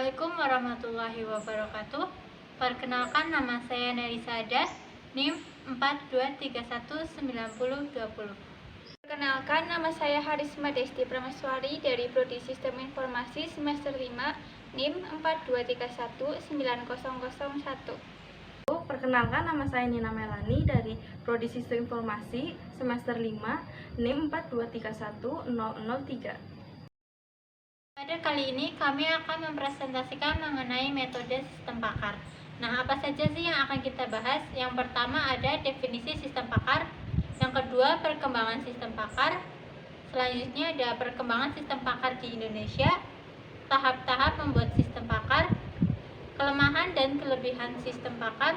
Assalamualaikum warahmatullahi wabarakatuh. Perkenalkan, nama saya Nerisa Ada, NIM 42319020. Perkenalkan, nama saya Harisma Desti Pramaswari dari Prodi Sistem Informasi semester 5, NIM 42319001. Perkenalkan, nama saya Nina Melani dari Prodi Sistem Informasi semester 5, NIM 42310003. Pada kali ini kami akan mempresentasikan mengenai metode sistem pakar. Nah, apa saja sih yang akan kita bahas? Yang pertama ada definisi sistem pakar, yang kedua perkembangan sistem pakar, selanjutnya ada perkembangan sistem pakar di Indonesia, tahap-tahap membuat sistem pakar, kelemahan dan kelebihan sistem pakar,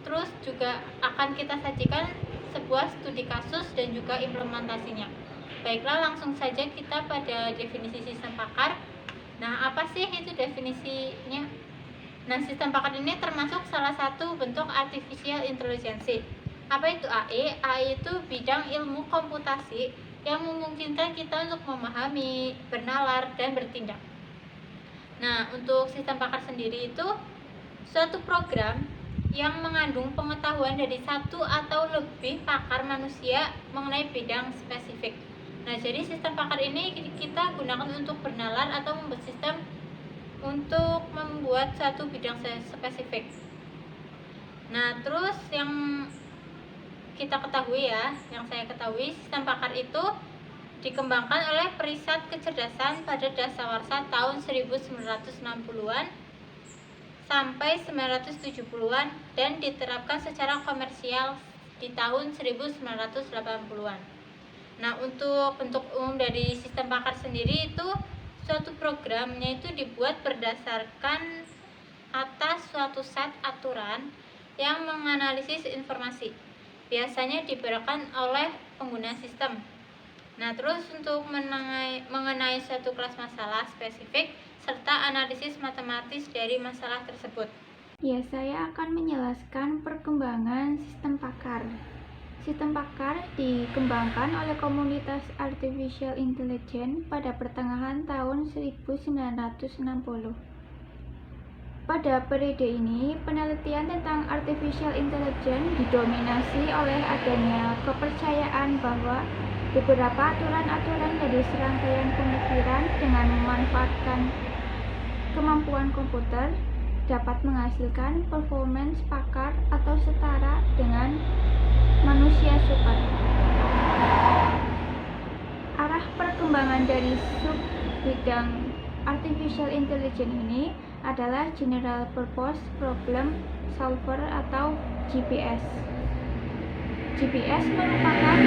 terus juga akan kita sajikan sebuah studi kasus dan juga implementasinya. Baiklah, langsung saja kita pada definisi sistem pakar. Nah, apa sih itu definisinya? Nah, sistem pakar ini termasuk salah satu bentuk artificial intelligence. Apa itu AI? AI itu bidang ilmu komputasi yang memungkinkan kita untuk memahami, bernalar, dan bertindak. Nah, untuk sistem pakar sendiri itu suatu program yang mengandung pengetahuan dari satu atau lebih pakar manusia mengenai bidang spesifik. Nah, jadi sistem pakar ini kita gunakan untuk bernalar atau membuat sistem untuk membuat satu bidang spesifik. Nah, terus yang kita ketahui yang saya ketahui, sistem pakar itu dikembangkan oleh Perisat Kecerdasan pada dasawarsa tahun 1960-an sampai 1970-an dan diterapkan secara komersial di tahun 1980-an. Nah, untuk bentuk umum dari sistem pakar sendiri itu suatu programnya itu dibuat berdasarkan atas suatu set aturan yang menganalisis informasi. Biasanya diberikan oleh pengguna sistem. Nah, terus untuk mengenai suatu kelas masalah spesifik serta analisis matematis dari masalah tersebut. Ya, saya akan menjelaskan perkembangan sistem pakar. Sistem pakar dikembangkan oleh komunitas Artificial Intelligence pada pertengahan tahun 1960. Pada periode ini, penelitian tentang Artificial Intelligence didominasi oleh adanya kepercayaan bahwa beberapa aturan-aturan dari serangkaian pemikiran dengan memanfaatkan kemampuan komputer dapat menghasilkan performance pakar atau setara dengan manusia super. Arah perkembangan dari sub bidang Artificial Intelligence ini adalah General Purpose Problem Solver atau GPS. GPS merupakan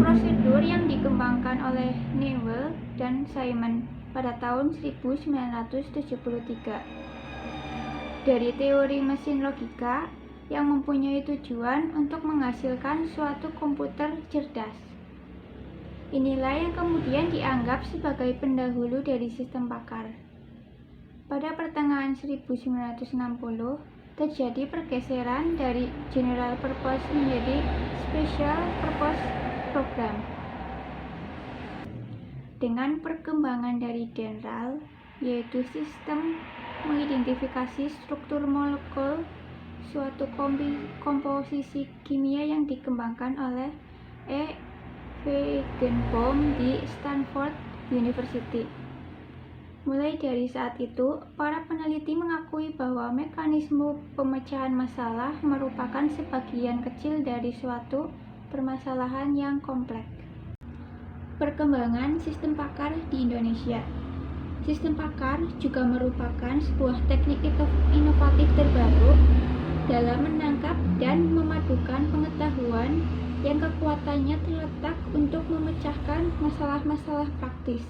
prosedur yang dikembangkan oleh Newell dan Simon pada tahun 1973 dari teori mesin logika yang mempunyai tujuan untuk menghasilkan suatu komputer cerdas. Inilah yang kemudian dianggap sebagai pendahulu dari sistem pakar. Pada pertengahan 1960, terjadi pergeseran dari General Purpose menjadi Special Purpose Program. Dengan perkembangan dari general, yaitu sistem mengidentifikasi struktur molekul suatu komposisi kimia yang dikembangkan oleh E. Feigenbaum di Stanford University. Mulai dari saat itu, para peneliti mengakui bahwa mekanisme pemecahan masalah merupakan sebagian kecil dari suatu permasalahan yang kompleks. Perkembangan sistem pakar di Indonesia. Sistem pakar juga merupakan sebuah teknik inovatif terbaru dalam menangkap dan memadukan pengetahuan yang kekuatannya terletak untuk memecahkan masalah-masalah praktis.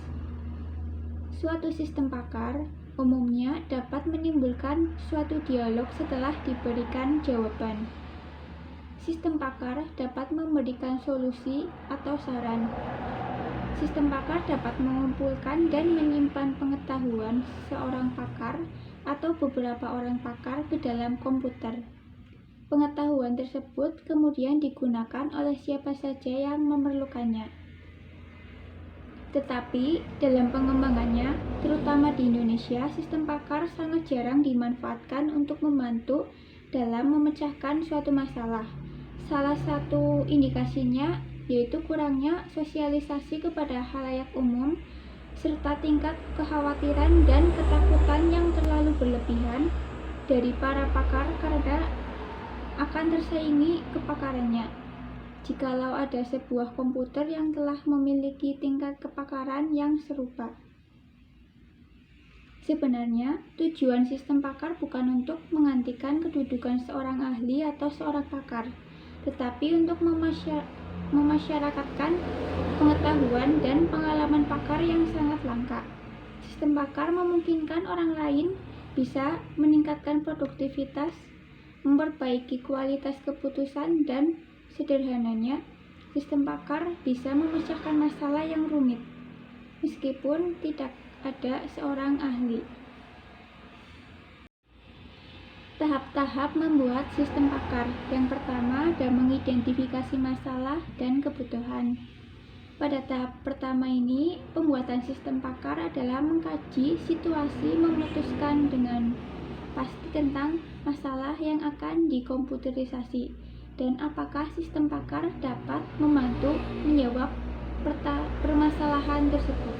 Suatu sistem pakar umumnya dapat menimbulkan suatu dialog setelah diberikan jawaban. Sistem pakar dapat memberikan solusi atau saran. Sistem pakar dapat mengumpulkan dan menyimpan pengetahuan seorang pakar atau beberapa orang pakar ke dalam komputer. Pengetahuan tersebut kemudian digunakan oleh siapa saja yang memerlukannya. Tetapi dalam pengembangannya, terutama di Indonesia, sistem pakar sangat jarang dimanfaatkan untuk membantu dalam memecahkan suatu masalah. Salah satu indikasinya yaitu kurangnya sosialisasi kepada khalayak umum serta tingkat kekhawatiran dan ketakutan yang terlalu berlebihan dari para pakar karena akan tersaingi kepakarannya. Jikalau ada sebuah komputer yang telah memiliki tingkat kepakaran yang serupa. Sebenarnya, tujuan sistem pakar bukan untuk menggantikan kedudukan seorang ahli atau seorang pakar, tetapi untuk memasyarakatkan pengetahuan dan pengalaman pakar yang sangat langka. Sistem pakar memungkinkan orang lain bisa meningkatkan produktivitas, memperbaiki kualitas keputusan, dan sederhananya, sistem pakar bisa memecahkan masalah yang rumit, meskipun tidak ada seorang ahli. Tahap-tahap membuat sistem pakar. Yang pertama ada mengidentifikasi masalah dan kebutuhan. Pada tahap pertama ini, pembuatan sistem pakar adalah mengkaji situasi, memutuskan dengan pasti tentang masalah yang akan dikomputerisasi, dan apakah sistem pakar dapat membantu menjawab permasalahan tersebut.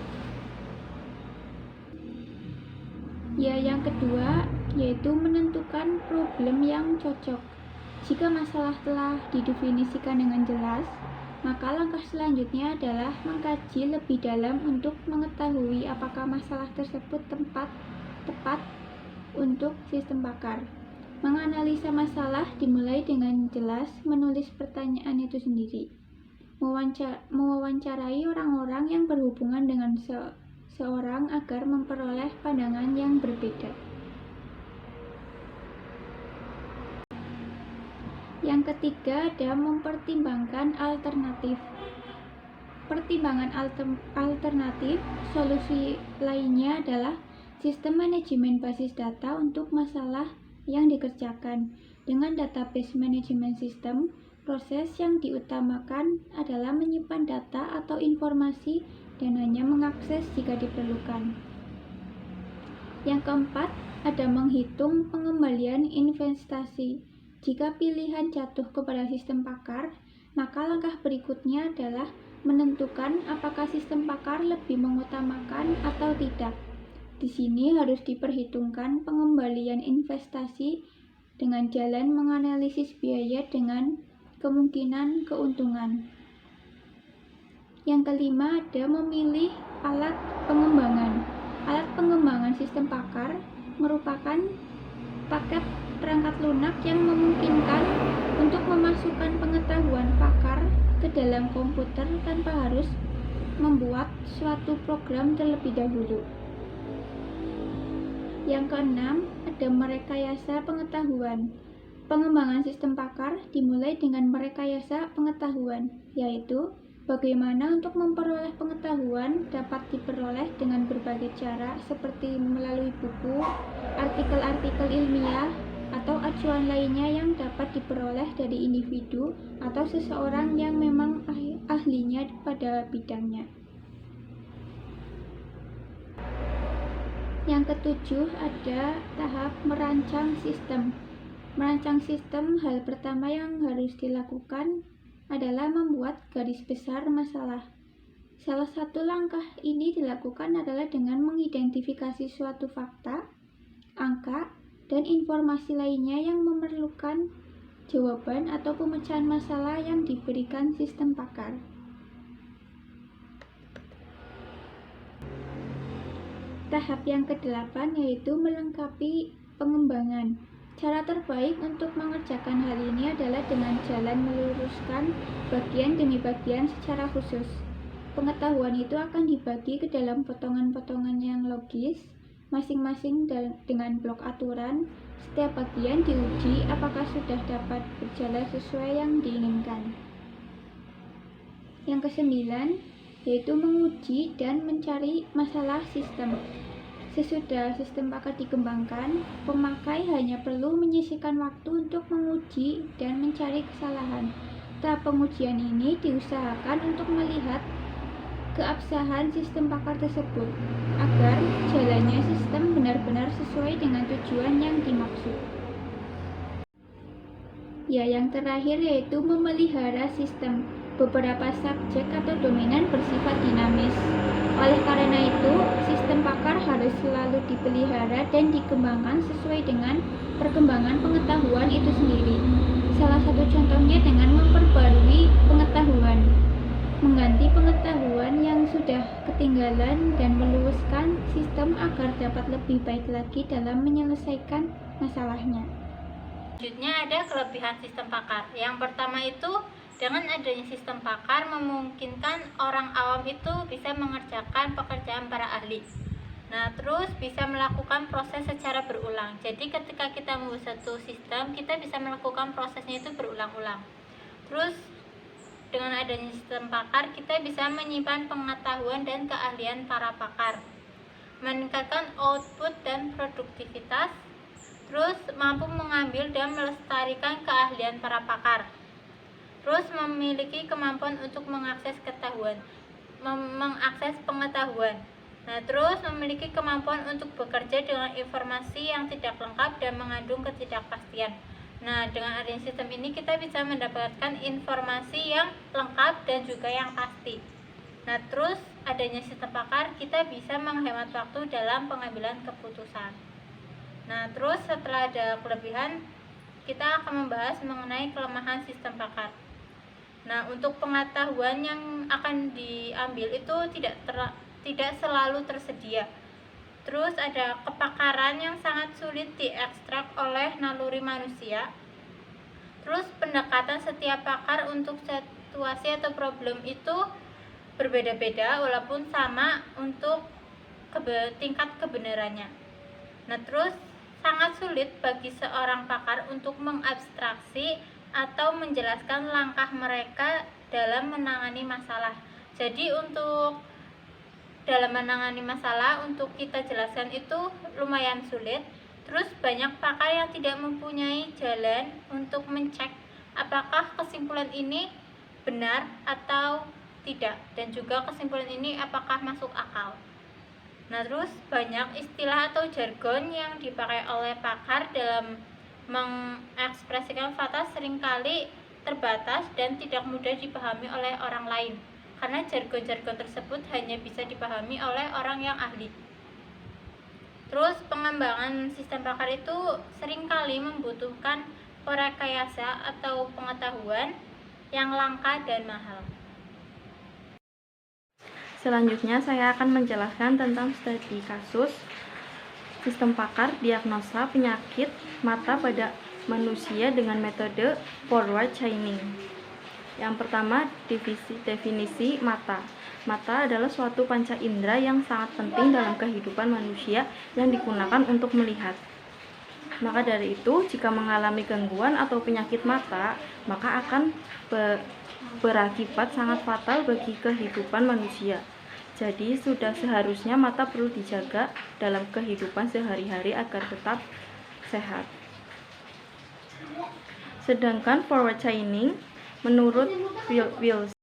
Yang kedua yaitu menentukan problem yang cocok. Jika masalah telah didefinisikan dengan jelas, maka langkah selanjutnya adalah mengkaji lebih dalam untuk mengetahui apakah masalah tersebut tepat untuk sistem pakar. Menganalisa masalah dimulai dengan jelas menulis pertanyaan itu sendiri, mewawancarai orang-orang yang berhubungan dengan seorang agar memperoleh pandangan yang berbeda. Yang ketiga ada mempertimbangkan alternatif. Pertimbangan alternatif, solusi lainnya adalah sistem manajemen basis data untuk masalah yang dikerjakan. Dengan database management system, proses yang diutamakan adalah menyimpan data atau informasi dan hanya mengakses jika diperlukan. Yang keempat, ada menghitung pengembalian investasi. Jika pilihan jatuh kepada sistem pakar, maka langkah berikutnya adalah menentukan apakah sistem pakar lebih mengutamakan atau tidak. Di sini harus diperhitungkan pengembalian investasi dengan jalan menganalisis biaya dengan kemungkinan keuntungan. Yang kelima ada memilih alat pengembangan. Alat pengembangan sistem pakar merupakan paket perangkat lunak yang memungkinkan untuk memasukkan pengetahuan pakar ke dalam komputer tanpa harus membuat suatu program terlebih dahulu. Yang keenam, ada merekayasa pengetahuan. Pengembangan sistem pakar dimulai dengan merekayasa pengetahuan, yaitu bagaimana untuk memperoleh pengetahuan dapat diperoleh dengan berbagai cara seperti melalui buku, artikel-artikel ilmiah, atau acuan lainnya yang dapat diperoleh dari individu atau seseorang yang memang ahlinya pada bidangnya. Yang ketujuh ada tahap merancang sistem. Merancang sistem, hal pertama yang harus dilakukan adalah membuat garis besar masalah. Salah satu langkah ini dilakukan adalah dengan mengidentifikasi suatu fakta, angka, dan informasi lainnya yang memerlukan jawaban atau pemecahan masalah yang diberikan sistem pakar. Tahap yang ke-8 yaitu melengkapi pengembangan. Cara terbaik untuk mengerjakan hal ini adalah dengan jalan meluruskan bagian demi bagian secara khusus. Pengetahuan itu akan dibagi ke dalam potongan-potongan yang logis, masing-masing dengan blok aturan. Setiap bagian diuji apakah sudah dapat berjalan sesuai yang diinginkan. Yang ke-9 yaitu menguji dan mencari masalah sistem. Sesudah sistem pakar dikembangkan, pemakai hanya perlu menyisihkan waktu untuk menguji dan mencari kesalahan. Tahap pengujian ini diusahakan untuk melihat keabsahan sistem pakar tersebut agar jalannya sistem benar-benar sesuai dengan tujuan yang dimaksud. Ya, yang terakhir yaitu memelihara sistem. Beberapa subjek atau dominan bersifat dinamis. Oleh karena itu, sistem pakar harus selalu dipelihara dan dikembangkan sesuai dengan perkembangan pengetahuan itu sendiri. Salah satu contohnya dengan memperbarui pengetahuan, mengganti pengetahuan yang sudah ketinggalan dan meluaskan sistem agar dapat lebih baik lagi dalam menyelesaikan masalahnya. Selanjutnya ada kelebihan sistem pakar. Yang pertama itu, dengan adanya sistem pakar memungkinkan orang awam itu bisa mengerjakan pekerjaan para ahli. Nah, terus bisa melakukan proses secara berulang. Jadi ketika kita membuat satu sistem, kita bisa melakukan prosesnya itu berulang-ulang. Terus dengan adanya sistem pakar, kita bisa menyimpan pengetahuan dan keahlian para pakar, meningkatkan output dan produktivitas, terus mampu mengambil dan melestarikan keahlian para pakar, terus memiliki kemampuan untuk mengakses pengetahuan. Nah, terus memiliki kemampuan untuk bekerja dengan informasi yang tidak lengkap dan mengandung ketidakpastian. Nah, dengan adanya sistem ini kita bisa mendapatkan informasi yang lengkap dan juga yang pasti. Nah, terus adanya sistem pakar kita bisa menghemat waktu dalam pengambilan keputusan. Nah, terus setelah ada kelebihan, kita akan membahas mengenai kelemahan sistem pakar. Nah, untuk pengetahuan yang akan diambil itu tidak selalu tersedia. Terus ada kepakaran yang sangat sulit diekstrak oleh naluri manusia. Terus pendekatan setiap pakar untuk situasi atau problem itu berbeda-beda walaupun sama untuk tingkat kebenarannya. Nah, terus sangat sulit bagi seorang pakar untuk mengabstraksi atau menjelaskan langkah mereka dalam menangani masalah. Jadi untuk dalam menangani masalah untuk kita jelaskan itu lumayan sulit. Terus banyak pakar yang tidak mempunyai jalan untuk mencek apakah kesimpulan ini benar atau tidak, dan juga kesimpulan ini apakah masuk akal. Nah, terus banyak istilah atau jargon yang dipakai oleh pakar dalam mengekspresikan fakta seringkali terbatas dan tidak mudah dipahami oleh orang lain, karena jargon-jargon tersebut hanya bisa dipahami oleh orang yang ahli. Terus pengembangan sistem pakar itu seringkali membutuhkan perekayasa atau pengetahuan yang langka dan mahal. Selanjutnya saya akan menjelaskan tentang studi kasus sistem pakar diagnosa penyakit mata pada manusia dengan metode forward chaining. Yang pertama, definisi mata. Mata adalah suatu panca indera yang sangat penting dalam kehidupan manusia yang digunakan untuk melihat. Maka dari itu, jika mengalami gangguan atau penyakit mata, maka akan berakibat sangat fatal bagi kehidupan manusia. Jadi sudah seharusnya mata perlu dijaga dalam kehidupan sehari-hari agar tetap sehat. Sedangkan forward chaining menurut Wilson,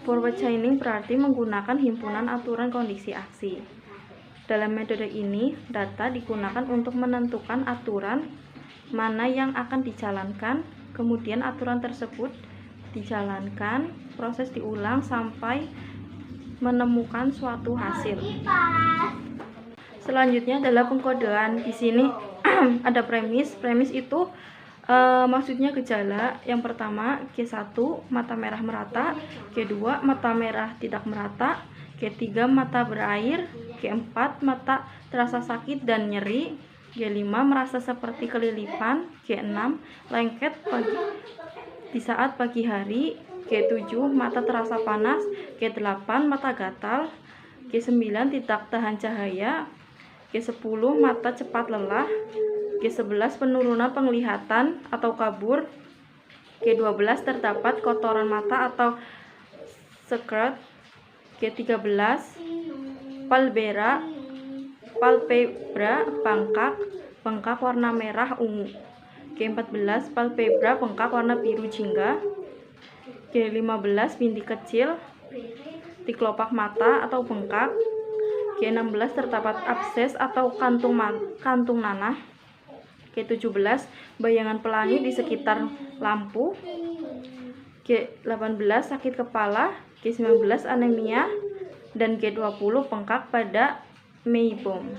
forward chaining berarti menggunakan himpunan aturan kondisi aksi. Dalam metode ini, data digunakan untuk menentukan aturan mana yang akan dijalankan, kemudian aturan tersebut dijalankan, proses diulang sampai menemukan suatu hasil. Selanjutnya adalah pengkodean. Di sini ada premis. Premis itu maksudnya gejala. Yang pertama, G1 mata merah merata, G2 mata merah tidak merata, G3 mata berair, G4 mata terasa sakit dan nyeri, G5 merasa seperti kelilipan, G6 lengket di saat pagi hari, G7 mata terasa panas, G8 mata gatal, G9 tidak tahan cahaya, G10 mata cepat lelah, G11 penurunan penglihatan atau kabur, G12 terdapat kotoran mata atau sekret, G13 palpebra bengkak warna merah ungu, G14 palpebra bengkak warna biru jingga, G15 bintik kecil, di kelopak mata atau bengkak. G16 terdapat abses atau kantung nanah. G17 bayangan pelangi di sekitar lampu. G18 sakit kepala. G19 anemia. Dan G20 bengkak pada meibom.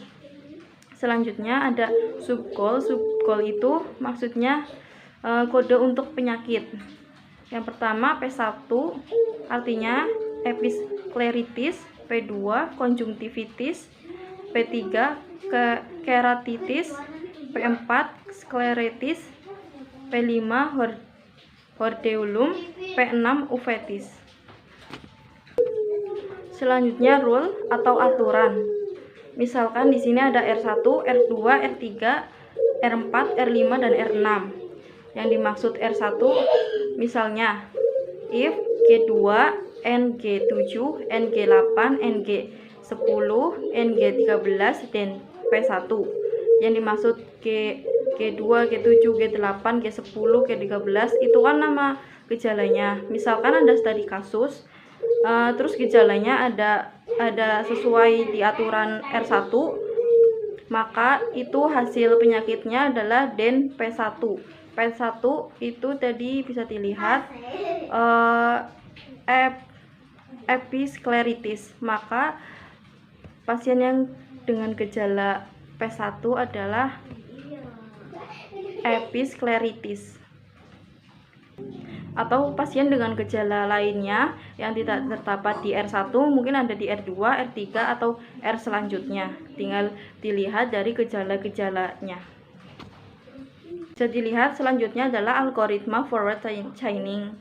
Selanjutnya ada subgoal. Subgoal itu maksudnya kode untuk penyakit. Yang pertama P1 artinya episkleritis, P2 konjungtivitis, P3 keratitis, P4 skleritis, P5 hordeolum, P6 uveitis. Selanjutnya rule atau aturan. Misalkan di sini ada R1, R2, R3, R4, R5 dan R6. Yang dimaksud R1 misalnya if G2, NG7, NG8, NG10, NG13 dan P1. Yang dimaksud G2, G7, G8, G10, G13 itu kan nama gejalanya. Misalkan ada studi kasus, terus gejalanya ada sesuai di aturan R1, maka itu hasil penyakitnya adalah DEN P1. P1 itu tadi bisa dilihat episkleritis, maka pasien yang dengan gejala P1 adalah episkleritis. Atau pasien dengan gejala lainnya yang tidak terdapat di R1 mungkin ada di R2, R3 atau R selanjutnya. Tinggal dilihat dari gejala-gejalanya. Bisa dilihat selanjutnya adalah algoritma forward chaining.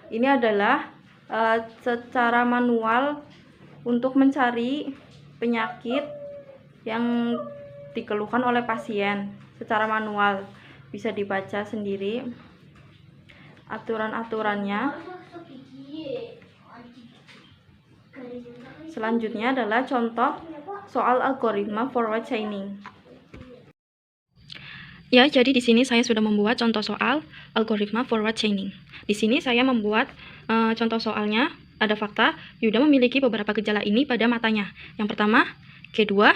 Ini adalah secara manual untuk mencari penyakit yang dikeluhkan oleh pasien secara manual. Bisa dibaca sendiri aturan-aturannya. Selanjutnya adalah contoh soal algoritma forward chaining. Ya, jadi di sini saya sudah membuat contoh soal algoritma forward chaining. Di sini saya membuat contoh soalnya. Ada fakta, Yuda memiliki beberapa gejala ini pada matanya. Yang pertama, G2,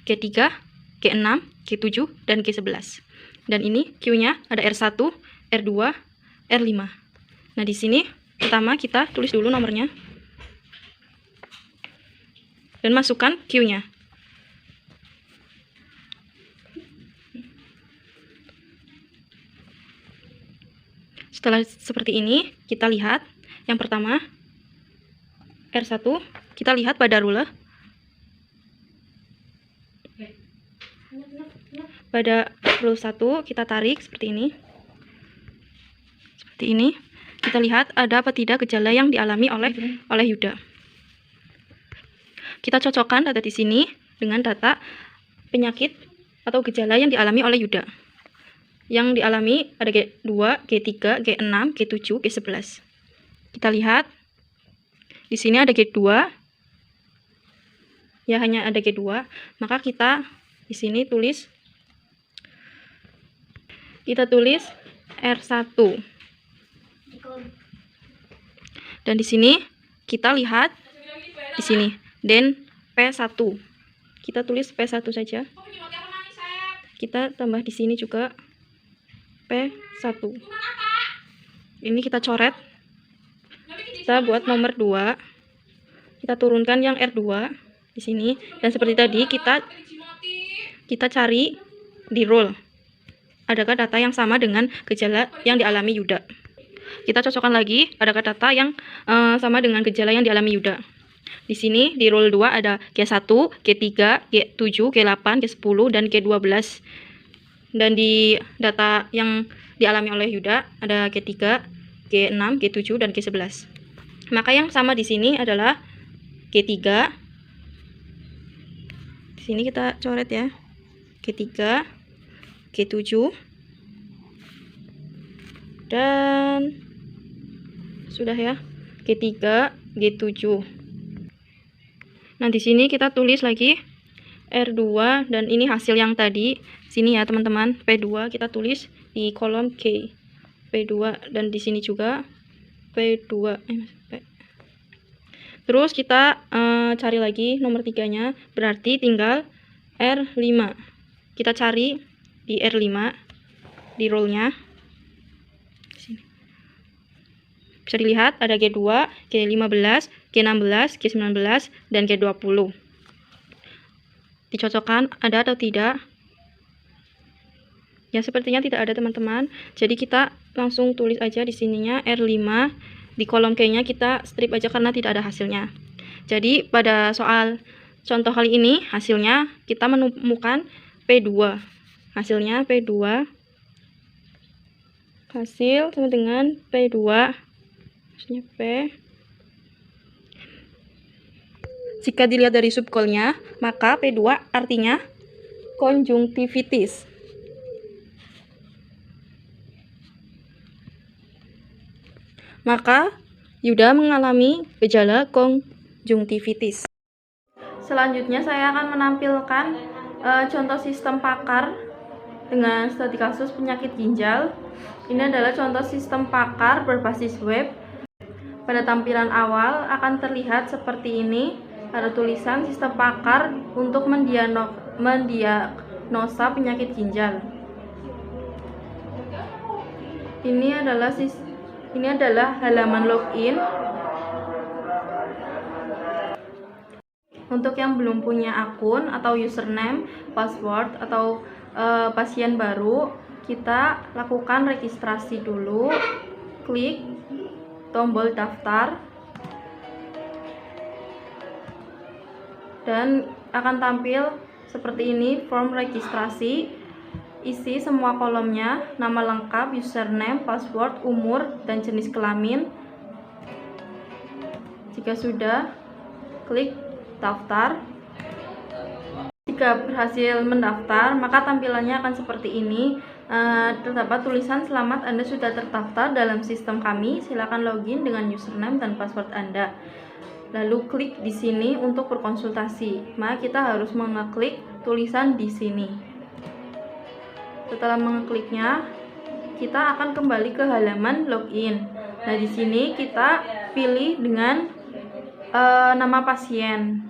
G3, G6, G7, dan G11. Dan ini Q-nya ada R1, R2, R5. Nah, di sini pertama kita tulis dulu nomornya. Dan masukkan Q-nya. Setelah seperti ini, kita lihat yang pertama R1, kita lihat pada rule. Pada rule 1 kita tarik seperti ini. Seperti ini. Kita lihat ada apa tidak gejala yang dialami oleh Yuda. Kita cocokkan data di sini dengan data penyakit atau gejala yang dialami oleh Yuda. Yang dialami ada G2, G3, G6, G7, G11. Kita lihat di sini ada G2. Ya, hanya ada G2. Maka kita di sini tulis R1. Dan di sini kita lihat di sini dan P1. Kita tulis P1 saja. Kita tambah di sini juga P1. Ini kita coret. Kita buat nomor 2. Kita turunkan yang R2 di sini dan seperti tadi kita cari di rule. Adakah data yang sama dengan gejala yang dialami Yuda? Kita cocokkan lagi, adakah data yang sama dengan gejala yang dialami Yuda? Di sini di rule 2 ada G1, G3, G7, G8, G10 dan G12. Dan di data yang dialami oleh Yuda ada G3, G6, G7 dan G11. Maka yang sama di sini adalah G3. Di sini kita coret ya. G3, G7 dan sudah ya. G3, G7. Nah, di sini kita tulis lagi R2 dan ini hasil yang tadi. Sini ya, teman-teman. P2 kita tulis di kolom G. P2 dan di sini juga P2. Terus kita cari lagi nomor 3-nya, berarti tinggal R5. Kita cari di R5, di roll-nya. Sini. Bisa dilihat ada G2, G15, G16, G19, dan G20. Dicocokkan ada atau tidak? Ya, sepertinya tidak ada, teman-teman. Jadi kita langsung tulis aja di sininya R5. Di kolom G-nya kita strip aja karena tidak ada hasilnya. Jadi pada soal contoh kali ini hasilnya kita menemukan P2. Hasilnya P2. Hasil sama dengan P2. Hasilnya P. Jika dilihat dari subgolnya, maka P2 artinya konjungtivitis. Maka Yuda mengalami gejala konjungtivitis. Selanjutnya saya akan menampilkan contoh sistem pakar dengan studi kasus penyakit ginjal. Ini adalah contoh sistem pakar berbasis web. Pada tampilan awal akan terlihat seperti ini. Ada tulisan sistem pakar untuk mendiagnosa penyakit ginjal. Ini adalah halaman login. Untuk yang belum punya akun atau username, password, atau pasien baru, kita lakukan registrasi dulu. Klik tombol daftar. Dan akan tampil seperti ini form registrasi. Isi semua kolomnya, nama lengkap, username, password, umur, dan jenis kelamin. Jika sudah, klik daftar. Jika berhasil mendaftar, maka tampilannya akan seperti ini. Terdapat tulisan selamat Anda sudah terdaftar dalam sistem kami. Silakan login dengan username dan password Anda. Lalu klik di sini untuk berkonsultasi. Maka kita harus mengeklik tulisan di sini. Setelah mengekliknya, kita akan kembali ke halaman login. Nah, di sini kita pilih dengan nama pasien.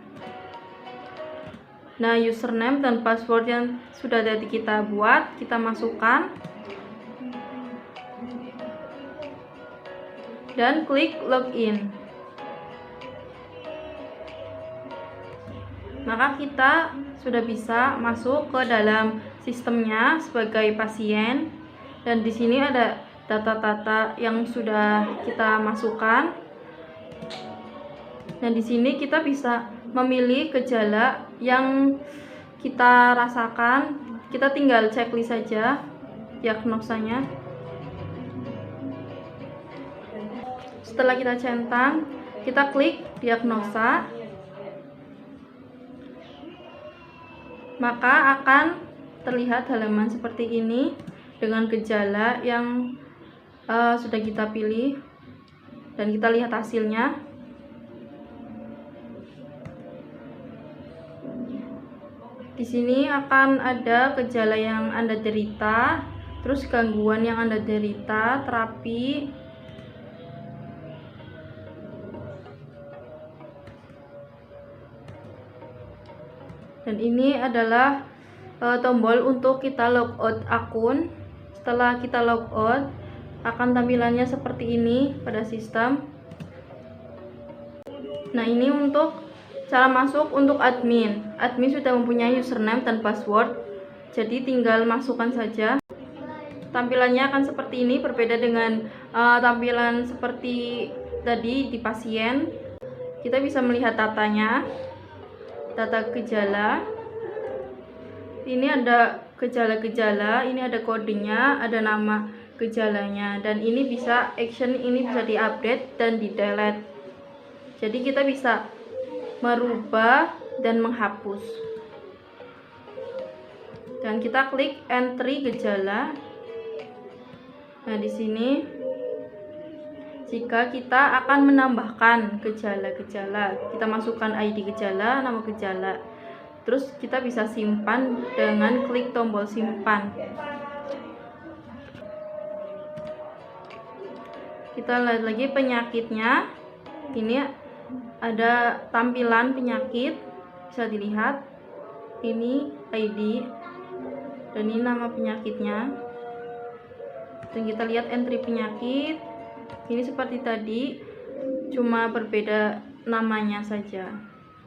Nah, username dan password yang sudah tadi kita buat, kita masukkan. Dan klik login. Maka kita sudah bisa masuk ke dalam sistemnya sebagai pasien, dan di sini ada data-data yang sudah kita masukkan. Dan di sini kita bisa memilih gejala yang kita rasakan. Kita tinggal checklist saja diagnosanya. Setelah kita centang, kita klik diagnosa. Maka akan terlihat halaman seperti ini dengan gejala yang sudah kita pilih, dan kita lihat hasilnya. Di sini akan ada gejala yang Anda derita, terus gangguan yang Anda derita, terapi, dan ini adalah tombol untuk kita logout akun. Setelah kita logout, akan tampilannya seperti ini pada sistem. Nah, ini untuk cara masuk untuk admin. Admin sudah mempunyai username dan password, jadi tinggal masukkan saja. Tampilannya akan seperti ini, berbeda dengan tampilan seperti tadi di pasien. Kita bisa melihat datanya, data gejala. Ini ada gejala-gejala, ini ada kodenya, ada nama gejalanya, dan ini bisa action, ini bisa diupdate dan di delete. Jadi kita bisa merubah dan menghapus. Dan kita klik entry gejala. Nah, di sini jika kita akan menambahkan gejala-gejala, kita masukkan ID gejala, nama gejala. Terus kita bisa simpan dengan klik tombol simpan. Kita lihat lagi penyakitnya. Ini ada tampilan penyakit, bisa dilihat. Ini ID dan ini nama penyakitnya. Dan kita lihat entry penyakit. Ini seperti tadi, cuma berbeda namanya saja.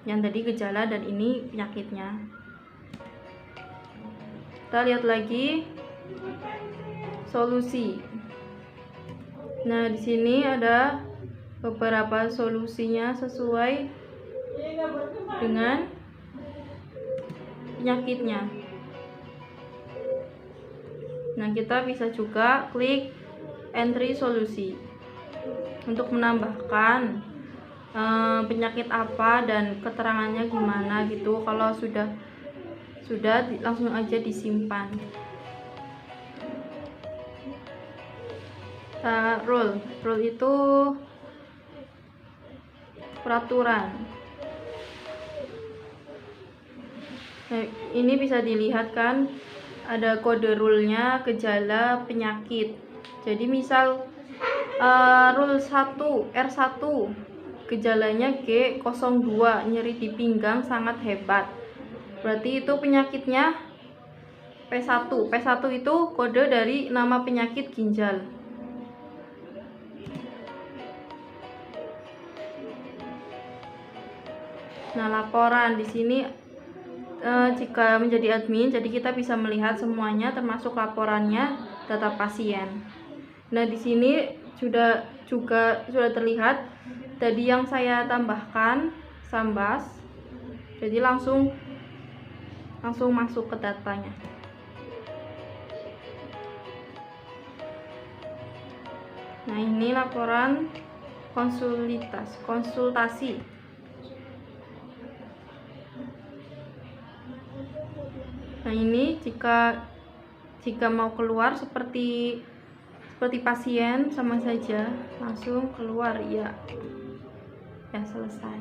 Yang tadi gejala dan ini penyakitnya. Kita lihat lagi solusi. Nah, di sini ada beberapa solusinya sesuai dengan penyakitnya. Nah, kita bisa juga klik entry solusi untuk menambahkan penyakit apa dan keterangannya gimana gitu. Kalau sudah langsung aja disimpan. Rule itu peraturan. Nah, ini bisa dilihat kan, ada kode rule-nya, gejala, penyakit. Jadi misal rule 1 R1 gejalanya G02, nyeri di pinggang sangat hebat, berarti itu penyakitnya P1. P1 itu kode dari nama penyakit ginjal. Nah, laporan di sini jika menjadi admin, jadi kita bisa melihat semuanya termasuk laporannya, data pasien. Nah, di sini juga sudah terlihat tadi yang saya tambahkan Sambas. Jadi langsung masuk ke datanya. Nah, ini laporan konsultasi. Nah, ini jika mau keluar seperti pasien, sama saja langsung keluar, ya selesai.